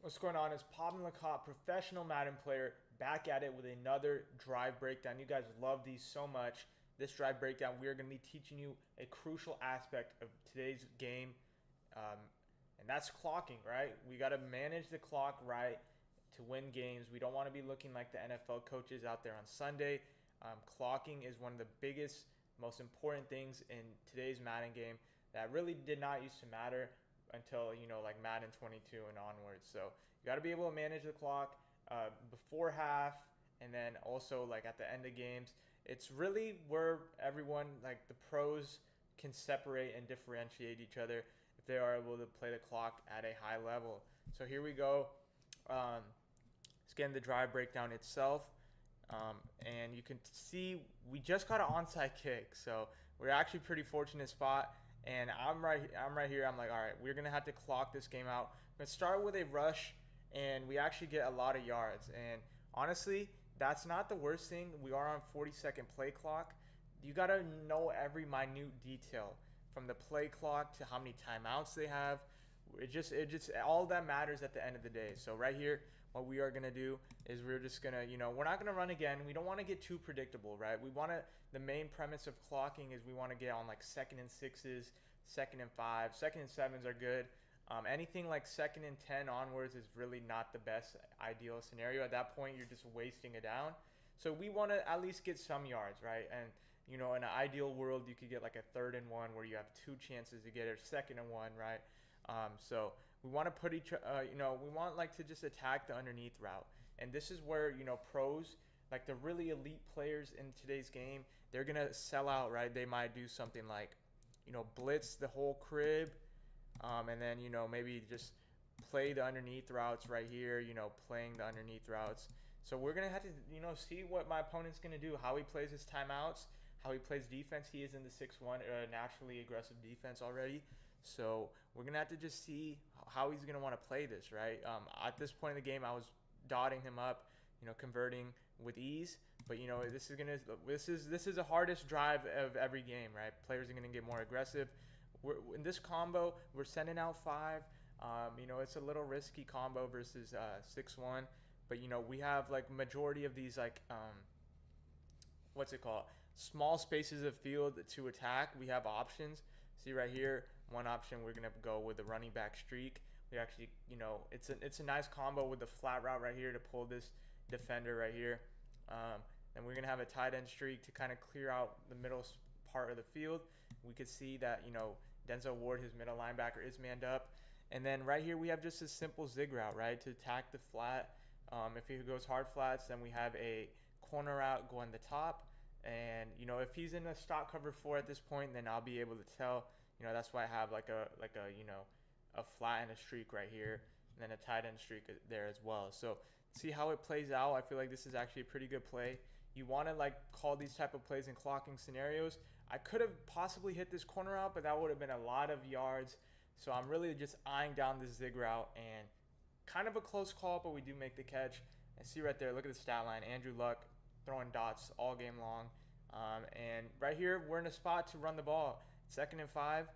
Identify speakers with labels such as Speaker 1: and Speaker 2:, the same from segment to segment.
Speaker 1: What's going on? It's Poppin' LeCop, professional Madden player, back at it with another drive breakdown. You guys love these so much. This drive breakdown, we are going to be teaching you a crucial aspect of today's game, um, and that's clocking, right? We got to manage the clock right to win games. We don't want to be looking like the NFL coaches out there on Sunday. Clocking is one of the biggest, most important things in today's Madden game that really did not used to matter until like Madden 22 and onwards. So you got to be able to manage the clock before half, and then also like at the end of games. It's really where everyone, like the pros, can separate and differentiate each other if they are able to play the clock at a high level. So here we go. Um, let's get in the drive breakdown itself. And you can see we just got an onside kick, so we're actually pretty fortunate spot. And I'm right here. I'm like, all right, we're gonna have to clock this game out. We're gonna start with a rush, and we actually get a lot of yards. And honestly, that's not the worst thing. We are on 40-second play clock. You gotta know every minute detail, from the play clock to how many timeouts they have. It just all that matters at the end of the day. So right here, what we are gonna do is we're just gonna, we're not gonna run again. We don't want to get too predictable, right? We want to. The main premise of clocking is we want to get on like second and sixes, second and five, second and sevens are good. Anything like second and 10 onwards is really not the best ideal scenario. At that point, you're just wasting it down. So we want to at least get some yards, right? And in an ideal world, you could get like a third and one where you have two chances to get a second and one, right? So we want to put we want like to just attack the underneath route, and this is where pros, like the really elite players in today's game, they're gonna sell out, right? They might do something like, blitz the whole crib, and then maybe just play the underneath routes right here. Playing the underneath routes. So we're gonna have to see what my opponent's gonna do, how he plays his timeouts, how he plays defense. He is in the 6-1 naturally aggressive defense already. So we're gonna have to just see how he's gonna want to play this, right? At this point in the game, I was dotting him up, converting with ease. But this is the hardest drive of every game, right? Players are gonna get more aggressive. In this combo, we're sending out five. It's a little risky combo versus 6-1, but we have like majority of these like what's it called? Small spaces of field to attack. We have options. See right here, one option we're gonna go with the running back streak. We actually, it's a nice combo with the flat route right here to pull this defender right here. And we're gonna have a tight end streak to kind of clear out the middle part of the field. We could see that Denzel Ward, his middle linebacker, is manned up. And then right here we have just a simple zig route, right, to attack the flat. If he goes hard flats, then we have a corner route going the top. And if he's in a stock cover four at this point, then I'll be able to tell. That's why I have like a flat and a streak right here, and then a tight end streak there as well. So see how it plays out. I feel like this is actually a pretty good play. You want to like call these type of plays in clocking scenarios. I could have possibly hit this corner out, but that would have been a lot of yards. So I'm really just eyeing down this zig route, and kind of a close call, but we do make the catch. And see right there, look at the stat line. Andrew Luck throwing dots all game long. And right here, we're in a spot to run the ball. Second and 5,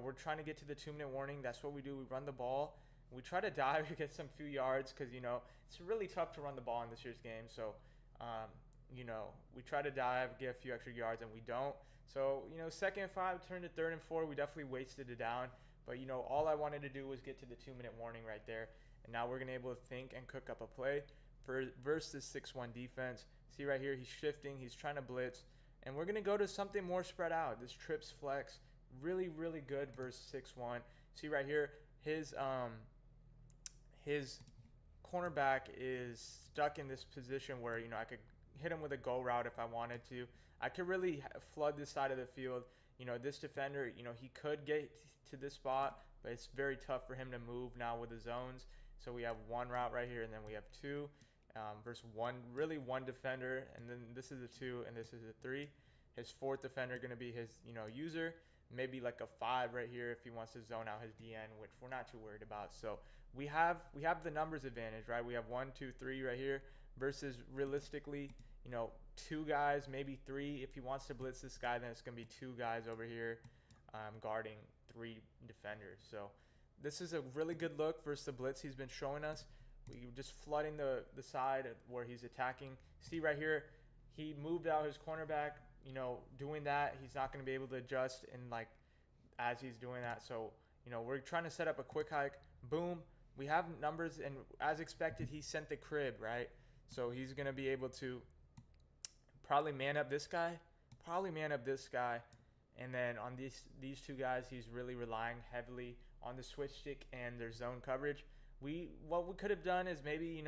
Speaker 1: we're trying to get to the 2-minute warning. That's what we do. We run the ball. We try to dive to get some few yards because, it's really tough to run the ball in this year's game. So, we try to dive, get a few extra yards, and we don't. So, second and 5 turned to third and 4. We definitely wasted it down. But, all I wanted to do was get to the 2-minute warning right there. And now we're going to be able to think and cook up a play versus 6-1 defense. See right here, he's shifting, he's trying to blitz, and we're going to go to something more spread out. This trips flex, really, really good versus 6-1. See right here, his cornerback is stuck in this position where, I could hit him with a go route if I wanted to. I could really flood this side of the field. This defender, he could get to this spot, but it's very tough for him to move now with the zones. So we have one route right here, and then we have two versus one defender, and then this is a 2, and this is a 3. His fourth defender going to be his, user, maybe like a 5 right here if he wants to zone out his DN, which we're not too worried about. So we have the numbers advantage, right? We have 1, 2, 3 right here versus realistically, 2 guys, maybe 3. If he wants to blitz this guy, then it's going to be 2 guys over here guarding 3 defenders. So This is a really good look versus the blitz he's been showing us. We just flooding the side where he's attacking. See right here, he moved out his cornerback. Doing that, he's not going to be able to adjust and like as he's doing that. So we're trying to set up a quick hike. Boom, we have numbers, and as expected, he sent the crib, right? So he's going to be able to probably man up this guy, and then on these two guys, he's really relying heavily on the switch stick and their zone coverage. What we could have done is maybe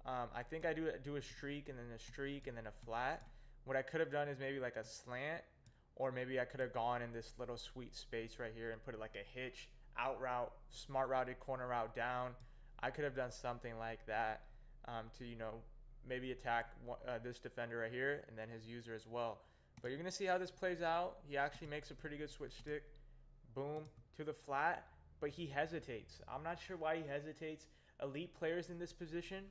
Speaker 1: I think I do a streak and then a streak and then a flat. What I could have done is maybe like a slant, or maybe I could have gone in this little sweet space right here and put it like a hitch, out route, smart routed corner route down. I could have done something like that to maybe attack this defender right here and then his user as well. But you're going to see how this plays out. He actually makes a pretty good switch stick. Boom, to the flat, but he hesitates. I'm not sure why he hesitates. Elite players in this position,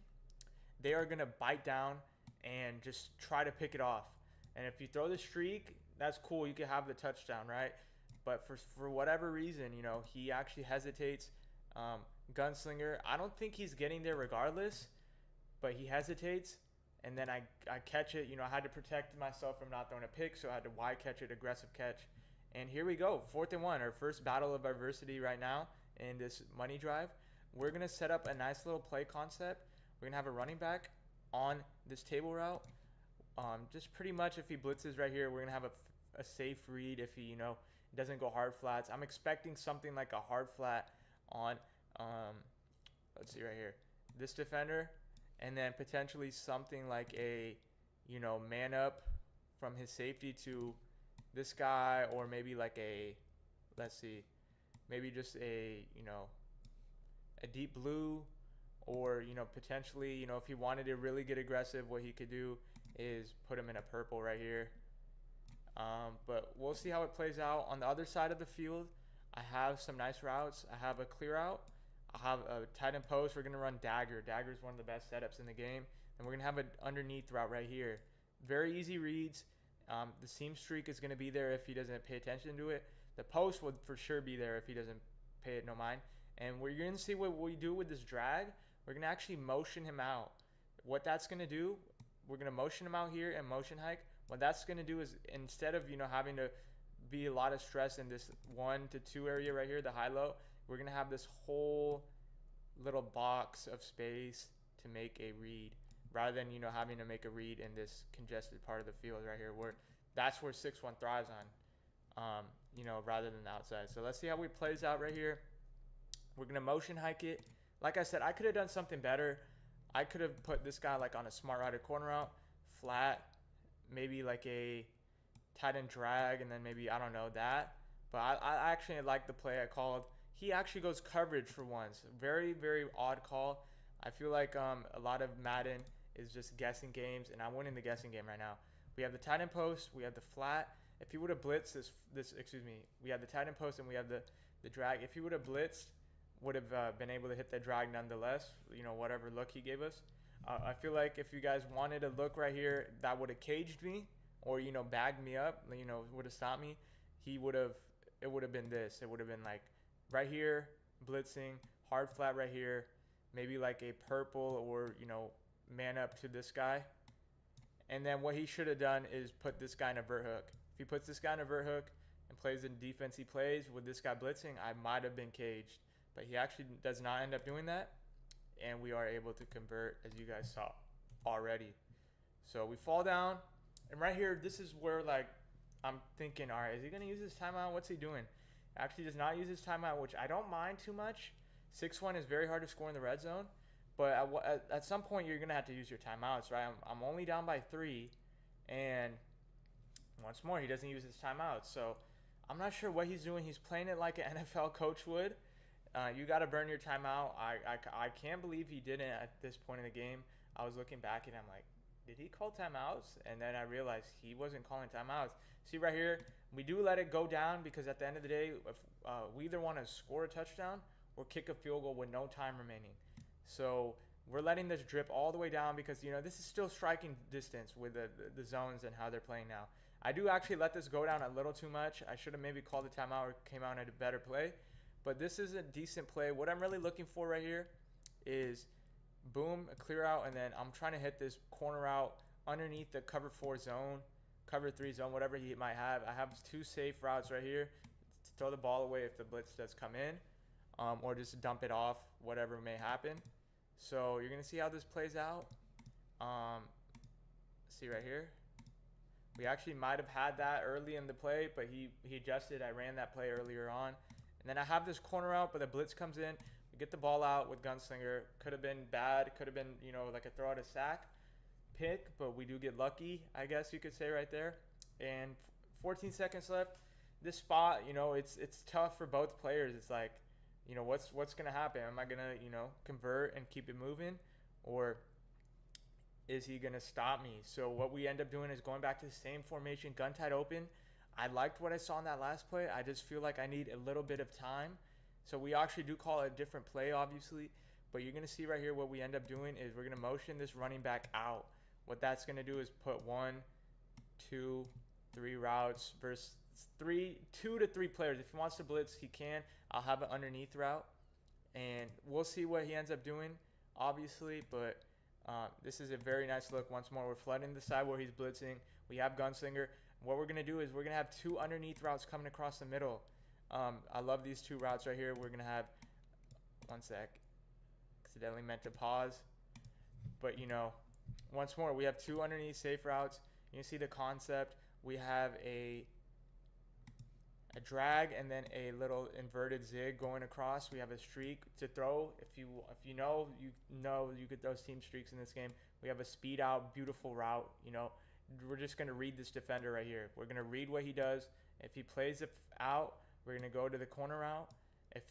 Speaker 1: they are going to bite down and just try to pick it off. And if you throw the streak, that's cool. You can have the touchdown, right? But for whatever reason, he actually hesitates. Gunslinger, I don't think he's getting there regardless, but he hesitates. And then I catch it. I had to protect myself from not throwing a pick, so I had to wide catch it, aggressive catch. And here we go, 4th and 1, our first battle of adversity right now in this money drive. We're going to set up a nice little play concept. We're going to have a running back on this table route. Just pretty much if he blitzes right here, we're going to have a safe read if he, doesn't go hard flats. I'm expecting something like a hard flat on, let's see right here, this defender, and then potentially something like a, man up from his safety to this guy, or maybe like let's see, maybe just a deep blue, or potentially if he wanted to really get aggressive, what he could do is put him in a purple right here. But we'll see how it plays out. On the other side of the field, I have some nice routes. I have a clear out. I have a tight end post. We're going to run dagger. Dagger is one of the best setups in the game. And we're going to have an underneath route right here. Very easy reads. The seam streak is going to be there if he doesn't pay attention to it. The post would for sure be there if he doesn't pay it no mind. And we're going to see what we do with this drag. We're going to actually motion him out. What that's going to do, we're going to motion him out here and motion hike. What that's going to do is, instead of having to be a lot of stress in this 1 to 2 area right here, the high-low, we're going to have this whole little box of space to make a read, rather than having to make a read in this congested part of the field right here, where that's where 6-1 thrives on, rather than the outside. So let's see how it plays out right here. We're going to motion hike it. Like I said, I could have done something better. I could have put this guy like on a smart routed corner out, flat, maybe like a tight end drag, and then maybe, I don't know, that. But I actually like the play I called. He actually goes coverage for once. Very, very odd call. I feel like a lot of Madden is just guessing games, and I'm winning the guessing game right now. We have the tight end post. We have the flat. If he would have blitzed we have the tight end post and we have the drag. If he would have blitzed, would have been able to hit the drag nonetheless, whatever look he gave us. I feel like if you guys wanted a look right here that would have caged me, or bagged me up, would have stopped me, it would have been this. It would have been like right here, blitzing, hard flat right here, maybe like a purple, or man up to this guy. And then what he should have done is put this guy in a vert hook. If he puts this guy in a vert hook and plays the defense he plays with this guy blitzing, I might have been caged. But he actually does not end up doing that, and we are able to convert, as you guys saw already. So we fall down, and right here, this is where I'm thinking, all right, is he going to use his timeout? What's he doing? Actually does not use his timeout, which I don't mind too much. 6-1 is very hard to score in the red zone, but at some point you're going to have to use your timeouts, right? I'm only down by 3, and once more, he doesn't use his timeouts. So I'm not sure what he's doing. He's playing it like an NFL coach would. You got to burn your timeout. I can't believe he didn't at this point in the game. I was looking back and I'm like, did he call timeouts? And then I realized he wasn't calling timeouts. See right here, we do let it go down because at the end of the day, if we either want to score a touchdown or kick a field goal with no time remaining. So we're letting this drip all the way down because, this is still striking distance with the zones and how they're playing now. I do actually let this go down a little too much. I should have maybe called the timeout or came out at a better play. But this is a decent play. What I'm really looking for right here is boom, a clear out, and then I'm trying to hit this corner out underneath the cover 4 zone, cover 3 zone, whatever he might have. I have 2 safe routes right here to throw the ball away if the blitz does come in, or just dump it off, whatever may happen. So you're going to see how this plays out. See right here. We actually might have had that early in the play, but he adjusted. I ran that play earlier on. And then I have this corner out, but the blitz comes in. We get the ball out with Gunslinger. Could have been bad. Could have been, like a throw out a sack pick, but we do get lucky, I guess you could say right there. And 14 seconds left. This spot, it's tough for both players. It's like, what's going to happen? Am I going to, convert and keep it moving? Or is he going to stop me? So what we end up doing is going back to the same formation, gun tight open. I liked what I saw in that last play. I just feel like I need a little bit of time. So we actually do call it a different play, obviously. But you're going to see right here what we end up doing is we're going to motion this running back out. What that's going to do is put 1, 2, 3 routes versus 2 to 3 players. If he wants to blitz, he can. I'll have an underneath route. And we'll see what he ends up doing, obviously. But this is a very nice look. Once more, we're flooding the side where he's blitzing. We have Gunslinger. What we're going to do is we're going to have 2 underneath routes coming across the middle. I love these 2 routes right here. We're going to have, one sec, accidentally meant to pause. But, once more, we have 2 underneath safe routes. You can see the concept. We have a drag and then a little inverted zig going across. We have a streak to throw. If you know you could throw team streaks in this game. We have a speed out, beautiful route. We're just going to read this defender right here. We're going to read what he does. If he plays it out, we're going to go to the corner route. If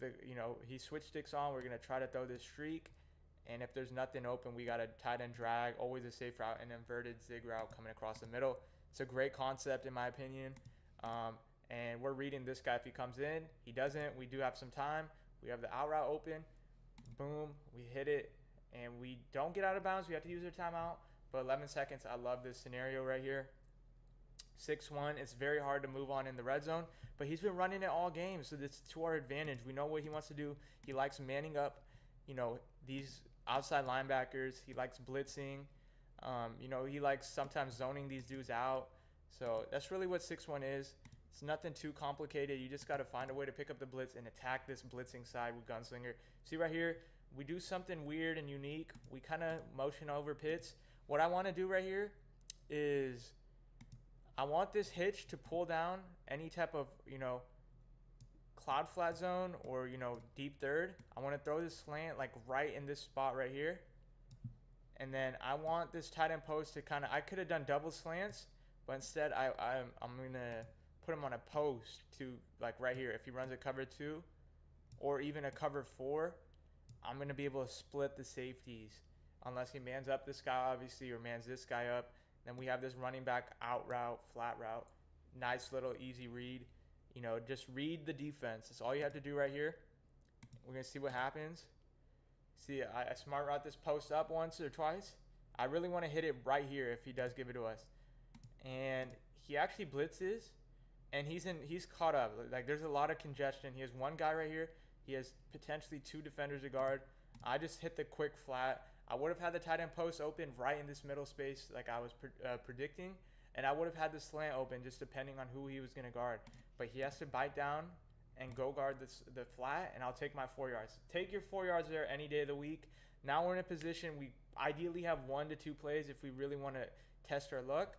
Speaker 1: he switch sticks on, we're going to try to throw this streak. And if there's nothing open, we got a tight end drag, always a safe route, and inverted zig route coming across the middle. It's a great concept in my opinion. And we're reading this guy if he comes in. He doesn't. We do have some time. We have the out route open. Boom. We hit it. And we don't get out of bounds. We have to use our timeout. But 11 seconds. I love this scenario right here. 6-1. It's very hard to move on in the red zone. But he's been running it all game. So it's to our advantage. We know what he wants to do. He likes manning up, these outside linebackers. He likes blitzing. He likes sometimes zoning these dudes out. So that's really what 6-1 is. It's nothing too complicated. You just got to find a way to pick up the blitz and attack this blitzing side with Gunslinger. See right here, we do something weird and unique. We kind of motion over Pitts. What I want to do right here is I want this hitch to pull down any type of, cloud flat zone or, deep third. I want to throw this slant like right in this spot right here. And then I want this tight end post to I could have done double slants, but instead I'm going to put him on a post to like right here. If he runs a cover 2 or even a cover 4, I'm going to be able to split the safeties unless he mans up this guy obviously or mans this guy up. Then we have this running back out route, flat route. Nice little easy read. Just read the defense. That's all you have to do right here. We're going to see what happens. See, I smart route this post up once or twice. I really want to hit it right here if he does give it to us. And he actually blitzes. And he's caught up. Like there's a lot of congestion. He has one guy right here. He has potentially 2 defenders to guard. I just hit the quick flat. I would have had the tight end post open right in this middle space like I was predicting. And I would have had the slant open just depending on who he was going to guard. But he has to bite down and go guard the flat, and I'll take my 4 yards. Take your 4 yards there any day of the week. Now we're in a position we ideally have 1 to 2 plays if we really want to test our luck.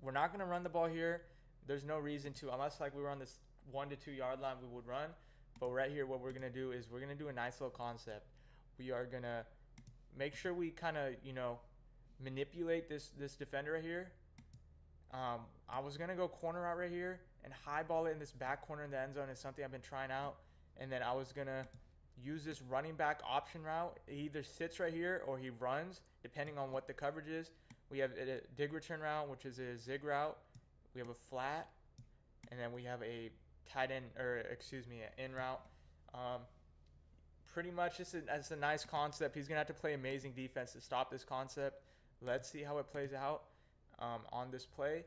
Speaker 1: We're not going to run the ball here. There's no reason to, unless like we were on this 1 to 2 yard line, we would run. But right here, what we're going to do is we're going to do a nice little concept. We are going to make sure we kind of, manipulate this defender right here. I was going to go corner out right here and high ball it in this back corner in the end zone. Is something I've been trying out. And then I was going to use this running back option route. He either sits right here or he runs, depending on what the coverage is. We have a dig return route, which is a zig route. We have a flat, and then we have a tight end, an in route. Pretty much, it's a nice concept. He's going to have to play amazing defense to stop this concept. Let's see how it plays out on this play.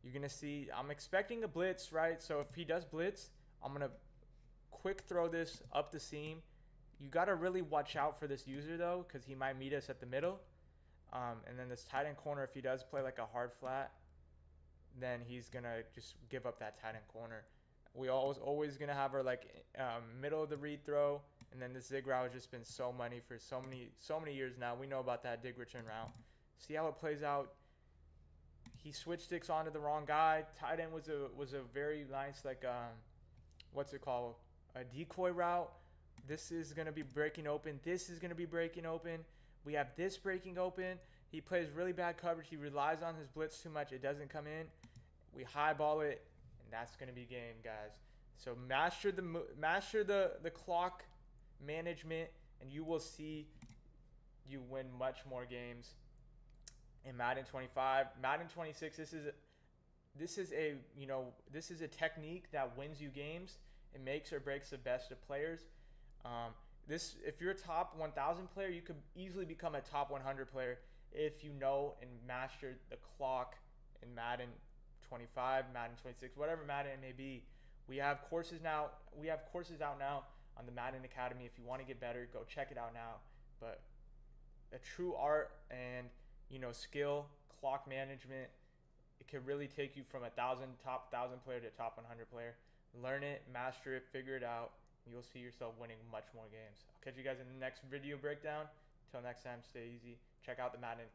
Speaker 1: You're going to see, I'm expecting a blitz, right? So if he does blitz, I'm going to quick throw this up the seam. You got to really watch out for this user though, because he might meet us at the middle. And then this tight end corner, if he does play like a hard flat, then he's gonna just give up that tight end corner. We always gonna have our like middle of the read throw, and then this zig route has just been so money for so many years now. We know about that dig return route. See how it plays out. He switch sticks onto the wrong guy. Tight end was a very nice like what's it called, a decoy route. This is gonna be breaking open. This is gonna be breaking open. We have this breaking open. He plays really bad coverage. He relies on his blitz too much. It doesn't come in. We highball it, and that's gonna be game, guys. So master the clock management, and you will see you win much more games. In Madden 25, Madden 26, this is a technique that wins you games. It makes or breaks the best of players. If you're a top 1,000 player, you could easily become a top 100 player if you know and master the clock in Madden 25, Madden 26, whatever Madden it may be. We have courses now. We have courses out now on the Madden Academy. If you want to get better, go check it out now. But a true art and skill, clock management, it can really take you from top 1,000 player to top 100 player. Learn it, master it, figure it out. You'll see yourself winning much more games. I'll catch you guys in the next video breakdown. Until next time, stay easy. Check out the Madden